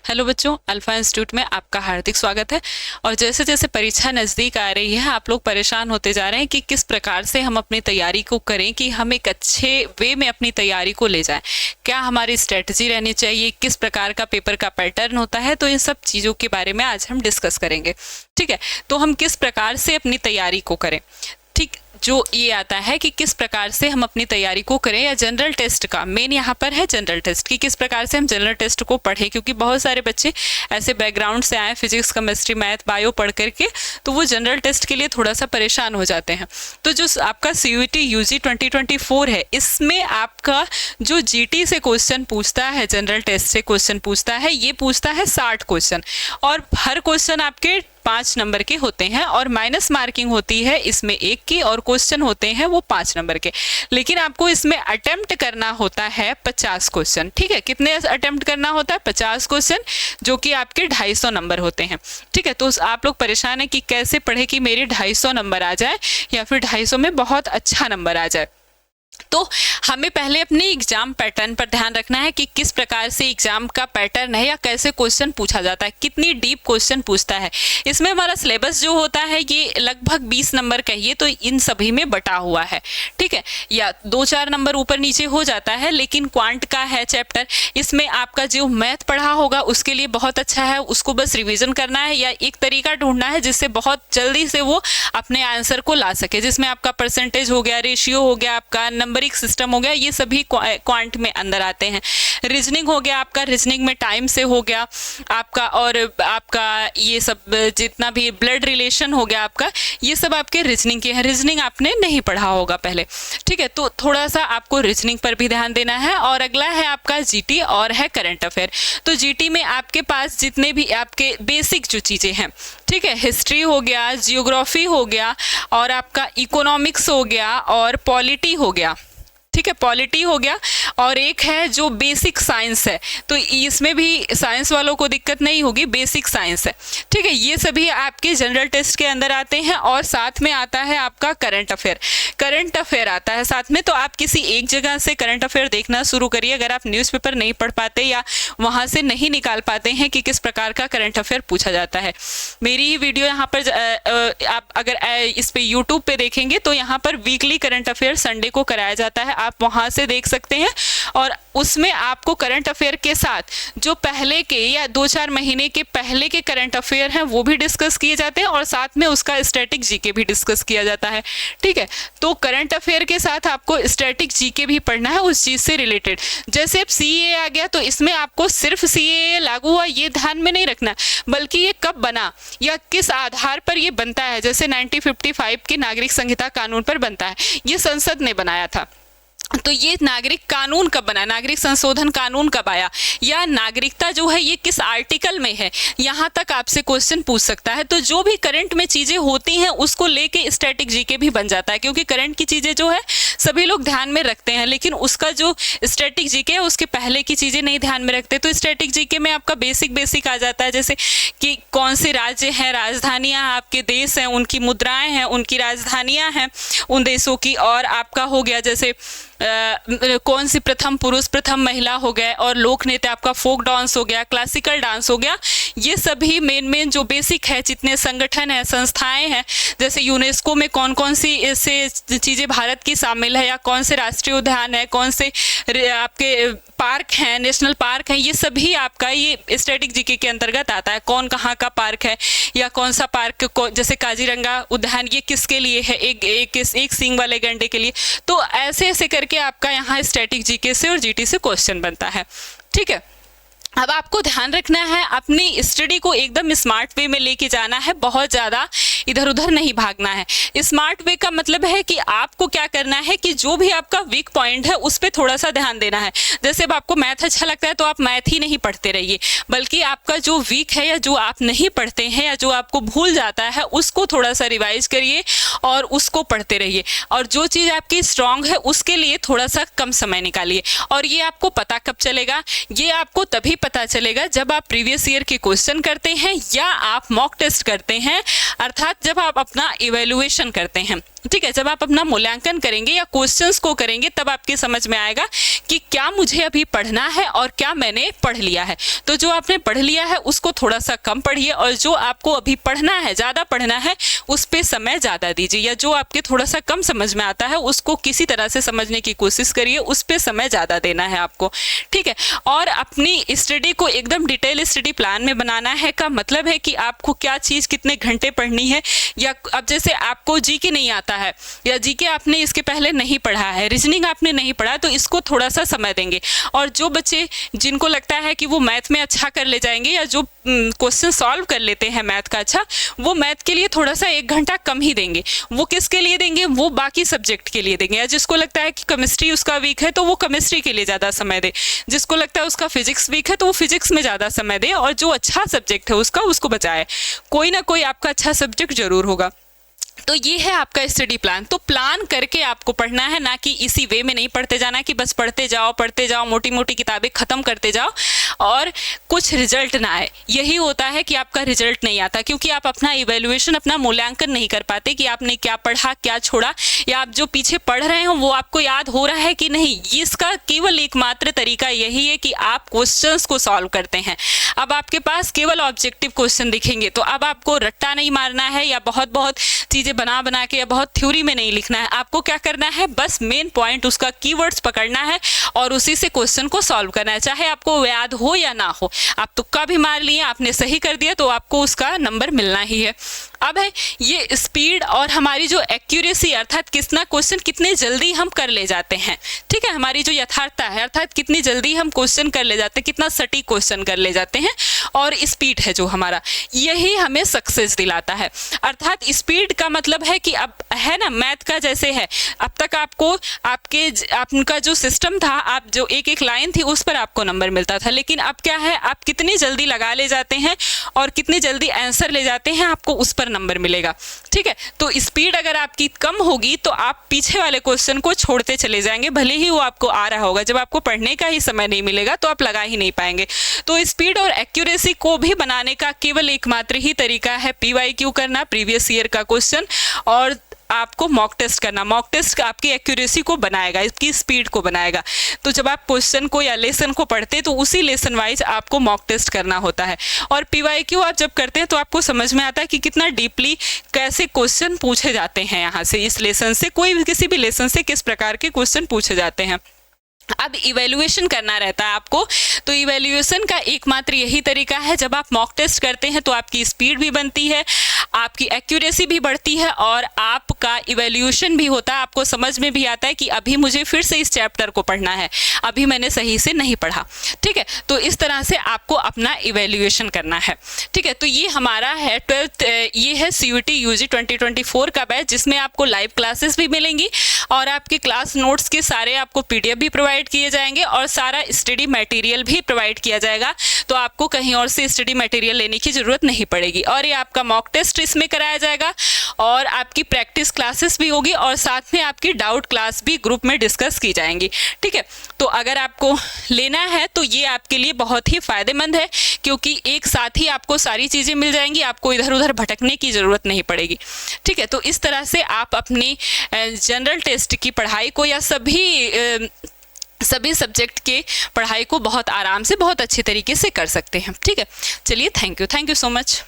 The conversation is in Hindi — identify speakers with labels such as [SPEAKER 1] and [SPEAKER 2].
[SPEAKER 1] हेलो बच्चों, अल्फा इंस्टीट्यूट में आपका हार्दिक स्वागत है। और जैसे जैसे परीक्षा नज़दीक आ रही है, आप लोग परेशान होते जा रहे हैं कि किस प्रकार से हम अपनी तैयारी को करें कि हम एक अच्छे वे में अपनी तैयारी को ले जाएं। क्या हमारी स्ट्रेटजी रहनी चाहिए, किस प्रकार का पेपर का पैटर्न होता है, तो इन सब चीज़ों के बारे में आज हम डिस्कस करेंगे। ठीक है, तो हम किस प्रकार से अपनी तैयारी को करें। ठीक, जो ये आता है कि किस प्रकार से हम अपनी तैयारी को करें, या जनरल टेस्ट का मेन यहाँ पर है जनरल टेस्ट कि किस प्रकार से हम जनरल टेस्ट को पढ़ें, क्योंकि बहुत सारे बच्चे ऐसे बैकग्राउंड से आए फिजिक्स, केमिस्ट्री, मैथ, बायो पढ़ करके, तो वो जनरल टेस्ट के लिए थोड़ा सा परेशान हो जाते हैं। तो जो आपका CUET UG 2024 है, इसमें आपका जो GT से क्वेश्चन पूछता है, जनरल टेस्ट से क्वेश्चन पूछता है, ये पूछता है 60 क्वेश्चन, और हर क्वेश्चन आपके 5 नंबर के होते हैं, और माइनस मार्किंग होती है इसमें 1 की, और क्वेश्चन होते हैं वो 5 नंबर के। लेकिन आपको इसमें अटेम्प्ट करना होता है 50 क्वेश्चन। ठीक है, कितने अटेम्प्ट करना होता है? 50 क्वेश्चन, जो कि आपके 250 नंबर होते हैं। ठीक है, तो आप लोग परेशान है कि कैसे पढ़े कि मेरे 250 नंबर आ जाए, या फिर 250 में बहुत अच्छा नंबर आ जाए। तो हमें पहले अपने एग्जाम पैटर्न पर ध्यान रखना है कि किस प्रकार से एग्जाम का पैटर्न है, या कैसे क्वेश्चन पूछा जाता है, कितनी डीप क्वेश्चन पूछता है। इसमें हमारा सिलेबस जो होता है ये लगभग 20 नंबर कहिए तो इन सभी में बटा हुआ है। ठीक है, या 2-4 नंबर ऊपर नीचे हो जाता है, लेकिन क्वांट का है चैप्टर, इसमें आपका जो मैथ पढ़ा होगा उसके लिए बहुत अच्छा है, उसको बस रिविजन करना है, या एक तरीका ढूंढना है जिससे बहुत जल्दी से वो अपने आंसर को ला सके, जिसमें आपका परसेंटेज हो गया, रेशियो हो गया, आपका नंबरिंग सिस्टम हो गया, ये सभी क्वांट में अंदर आते हैं। रीजनिंग हो गया आपका, रीजनिंग में टाइम से हो गया आपका, और आपका ये सब जितना भी ब्लड रिलेशन हो गया आपका, ये सब आपके रीजनिंग के हैं। रीजनिंग आपने नहीं पढ़ा होगा पहले। ठीक है, तो थोड़ा सा आपको रीजनिंग पर भी ध्यान देना है। और अगला है आपका GT और है करंट अफेयर। तो GT में आपके पास जितने भी आपके बेसिक जो चीज़ें हैं, ठीक है, हिस्ट्री हो गया, जियोग्राफी हो गया, और आपका इकोनॉमिक्स हो गया, और पॉलिटी हो गया। ठीक है, पॉलिटी हो गया, और एक है जो बेसिक साइंस है, तो इसमें भी साइंस वालों को दिक्कत नहीं होगी, बेसिक साइंस है। ठीक है, ये सभी आपके जनरल टेस्ट के अंदर आते हैं, और साथ में आता है आपका करंट अफेयर। करंट अफेयर आता है साथ में, तो आप किसी एक जगह से करंट अफेयर देखना शुरू करिए। अगर आप न्यूज़पेपर नहीं पढ़ पाते या वहाँ से नहीं निकाल पाते हैं कि किस प्रकार का करंट अफेयर पूछा जाता है, मेरी ही वीडियो यहाँ पर आप अगर इस पे यूट्यूब पे देखेंगे तो यहाँ पर वीकली करंट अफेयर संडे को कराया जाता है, आप वहाँ से देख सकते हैं। और उसमें आपको करंट अफेयर के साथ जो पहले के या 2-4 महीने के पहले के करंट अफेयर हैं वो भी डिस्कस किए जाते हैं, और साथ में उसका स्टैटिक GK भी डिस्कस किया जाता है। ठीक है, तो करंट अफेयर के साथ आपको स्टैटिक GK भी पढ़ना है उस चीज़ से रिलेटेड। जैसे अब CAA आ गया, तो इसमें आपको सिर्फ CAA लागू हुआ ये ध्यान में नहीं रखना, बल्कि ये कब बना या किस आधार पर ये बनता है। जैसे 1955 के नागरिक संहिता कानून पर बनता है, ये संसद ने बनाया था। तो ये नागरिक कानून कब बना, नागरिक संशोधन कानून कब आया, या नागरिकता जो है ये किस आर्टिकल में है, यहाँ तक आपसे क्वेश्चन पूछ सकता है। तो जो भी करंट में चीज़ें होती हैं उसको लेके स्टैटिक GK भी बन जाता है, क्योंकि करंट की चीज़ें जो है सभी लोग ध्यान में रखते हैं, लेकिन उसका जो स्टैटिक GK है उसके पहले की चीज़ें नहीं ध्यान में रखते। तो स्टैटिक GK में आपका बेसिक आ जाता है, जैसे कि कौन से राज्य हैं, राजधानियाँ आपके देश हैं, उनकी मुद्राएँ हैं, उनकी राजधानियाँ हैं उन देशों की, और आपका हो गया जैसे कौन सी प्रथम पुरुष प्रथम महिला हो गए, और लोक नृत्य आपका फोक डांस हो गया, क्लासिकल डांस हो गया। ये सभी मेन जो बेसिक है, जितने संगठन हैं, संस्थाएं हैं, जैसे यूनेस्को में कौन कौन सी ऐसे चीज़ें भारत की शामिल है, या कौन से राष्ट्रीय उद्यान है, कौन से आपके पार्क हैं, नेशनल पार्क हैं, ये सभी आपका ये स्टैटिक GK के अंतर्गत आता है। कौन कहाँ का पार्क है, या कौन सा पार्क जैसे काजीरंगा उद्यान ये किसके लिए है, एक सींग वाले गैंडे के लिए। तो ऐसे ऐसे करके आपका यहाँ स्टैटिक GK से और GT से क्वेश्चन बनता है। ठीक है, अब आपको ध्यान रखना है, अपनी स्टडी को एकदम स्मार्ट वे में लेके जाना है, बहुत ज़्यादा इधर उधर नहीं भागना है। स्मार्ट वे का मतलब है कि आपको क्या करना है कि जो भी आपका वीक पॉइंट है उस पर थोड़ा सा ध्यान देना है। जैसे अब आपको मैथ अच्छा लगता है तो आप मैथ ही नहीं पढ़ते रहिए, बल्कि आपका जो वीक है या जो आप नहीं पढ़ते हैं या जो आपको भूल जाता है उसको थोड़ा सा रिवाइज करिए और उसको पढ़ते रहिए। और जो चीज़ आपकी स्ट्रांग है उसके लिए थोड़ा सा कम समय निकालिए। और ये आपको पता कब चलेगा? ये आपको तभी पता चलेगा जब आप प्रीवियस ईयर के क्वेश्चन करते हैं या आप मॉक टेस्ट करते हैं, अर्थात जब आप अपना इवैल्यूएशन करते हैं। ठीक है, जब आप अपना मूल्यांकन करेंगे या क्वेश्चंस को करेंगे तब आपके समझ में आएगा कि क्या मुझे अभी पढ़ना है और क्या मैंने पढ़ लिया है। तो जो आपने पढ़ लिया है उसको थोड़ा सा कम पढ़िए, और जो आपको अभी पढ़ना है, ज़्यादा पढ़ना है, उस पर समय ज़्यादा दीजिए, या जो आपके थोड़ा सा कम समझ में आता है उसको किसी तरह से समझने की कोशिश करिए, उस पर समय ज़्यादा देना है आपको। ठीक है, और अपनी स्टडी को एकदम डिटेल स्टडी प्लान में बनाना है का मतलब है कि आपको क्या चीज़ कितने घंटे पढ़नी है। या अब जैसे आपको जीके नहीं आता है, या जीके आपने इसके पहले नहीं पढ़ा है, रीजनिंग आपने नहीं पढ़ा, तो इसको थोड़ा सा समय देंगे। और जो बच्चे जिनको लगता है कि वो मैथ में अच्छा कर ले जाएंगे, या जो क्वेश्चन सॉल्व कर लेते हैं मैथ का अच्छा, वो मैथ के लिए थोड़ा सा 1 घंटा कम ही देंगे। वो किसके लिए देंगे? वो बाकी सब्जेक्ट के लिए देंगे। या जिसको लगता है कि केमिस्ट्री उसका वीक है तो वो केमिस्ट्री के लिए ज़्यादा समय दे, जिसको लगता है उसका फिजिक्स वीक है तो वो फिजिक्स में ज़्यादा समय दे, और जो अच्छा सब्जेक्ट है उसको बचाए। कोई ना कोई आपका अच्छा सब्जेक्ट जरूर होगा। तो ये है आपका स्टडी प्लान। तो प्लान करके आपको पढ़ना है, ना कि इसी वे में नहीं पढ़ते जाना कि बस पढ़ते जाओ, मोटी मोटी किताबें ख़त्म करते जाओ और कुछ रिजल्ट ना आए। यही होता है कि आपका रिजल्ट नहीं आता, क्योंकि आप अपना इवैल्यूएशन, अपना मूल्यांकन नहीं कर पाते कि आपने क्या पढ़ा, क्या छोड़ा, या आप जो पीछे पढ़ रहे हो वो आपको याद हो रहा है कि नहीं। इसका केवल एकमात्र तरीका यही है कि आप क्वेश्चंस को सॉल्व करते हैं। अब आपके पास केवल ऑब्जेक्टिव क्वेश्चन दिखेंगे, तो अब आपको रट्टा नहीं मारना है या बहुत चीज़ें बना के या बहुत थ्योरी में नहीं लिखना है। आपको क्या करना है? बस मेन पॉइंट, उसका कीवर्ड्स पकड़ना है और उसी से क्वेश्चन को सॉल्व करना है, चाहे आपको याद हो या ना हो। आप तुक्का भी मार लिए, आपने सही कर दिया, तो आपको उसका नंबर मिलना ही है। अब है ये स्पीड और हमारी जो एक्यूरेसी, अर्थात कितना क्वेश्चन कितने जल्दी हम कर ले जाते हैं। ठीक है, हमारी जो यथार्थता है, अर्थात कितनी जल्दी हम क्वेश्चन कर ले जाते हैं, कितना सटीक क्वेश्चन कर ले जाते हैं, और स्पीड है जो हमारा, यही हमें सक्सेस दिलाता है। अर्थात स्पीड का मतलब है कि अब है ना, मैथ का जैसे है, अब तक आपको आपका जो सिस्टम था, आप जो एक लाइन थी उस पर आपको नंबर मिलता था, लेकिन अब क्या है, आप कितनी जल्दी लगा ले जाते हैं और कितनी जल्दी आंसर ले जाते हैं, आपको उस पर नंबर मिलेगा। ठीक है, तो स्पीड अगर आपकी कम होगी तो आप पीछे वाले क्वेश्चन को छोड़ते चले जाएंगे, भले ही वो आपको आ रहा होगा। जब आपको पढ़ने का ही समय नहीं मिलेगा तो आप लगा ही नहीं पाएंगे। तो स्पीड और एक्यूरेसी को भी बनाने का केवल एकमात्र ही तरीका है PYQ करना, प्रीवियस ईयर का क्वेश्चन, और आपको मॉक टेस्ट करना। मॉक टेस्ट आपकी एक्यूरेसी को बनाएगा, इसकी स्पीड को बनाएगा। तो जब आप क्वेश्चन को या लेसन को पढ़ते हैं तो उसी लेसन वाइज आपको मॉक टेस्ट करना होता है। और PYQ आप जब करते हैं तो आपको समझ में आता है कि कितना डीपली कैसे क्वेश्चन पूछे जाते हैं, यहाँ से इस लेसन से, कोई भी किसी भी लेसन से किस प्रकार के क्वेश्चन पूछे जाते हैं। अब इवैल्यूएशन करना रहता है आपको, तो इवैल्यूएशन का एकमात्र यही तरीका है, जब आप मॉक टेस्ट करते हैं तो आपकी स्पीड भी बनती है, आपकी एक्यूरेसी भी बढ़ती है, और आपका इवैल्यूएशन भी होता है। आपको समझ में भी आता है कि अभी मुझे फिर से इस चैप्टर को पढ़ना है, अभी मैंने सही से नहीं पढ़ा। ठीक है, तो इस तरह से आपको अपना इवैल्यूएशन करना है। ठीक है, तो ये हमारा है 12th, ये है CUET UG 2024 का बैच, जिसमें आपको लाइव क्लासेस भी मिलेंगी और आपके क्लास नोट्स के सारे आपको PDF भी प्रोवाइड किए जाएंगे और सारा स्टडी मटेरियल भी प्रोवाइड किया जाएगा। तो आपको कहीं और से स्टडी मटेरियल लेने की ज़रूरत नहीं पड़ेगी। और ये आपका मॉक टेस्ट इसमें कराया जाएगा, और आपकी प्रैक्टिस क्लासेस भी होगी, और साथ में आपकी डाउट क्लास भी ग्रुप में डिस्कस की जाएंगी। ठीक है, तो अगर आपको लेना है तो ये आपके लिए बहुत ही फ़ायदेमंद है, क्योंकि एक साथ ही आपको सारी चीज़ें मिल जाएंगी, आपको इधर उधर भटकने की ज़रूरत नहीं पड़ेगी। ठीक है, तो इस तरह से आप अपनी जनरल टेस्ट की पढ़ाई को या सभी सब्जेक्ट के पढ़ाई को बहुत आराम से, बहुत अच्छे तरीके से कर सकते हैं। ठीक है, चलिए, थैंक यू सो मच।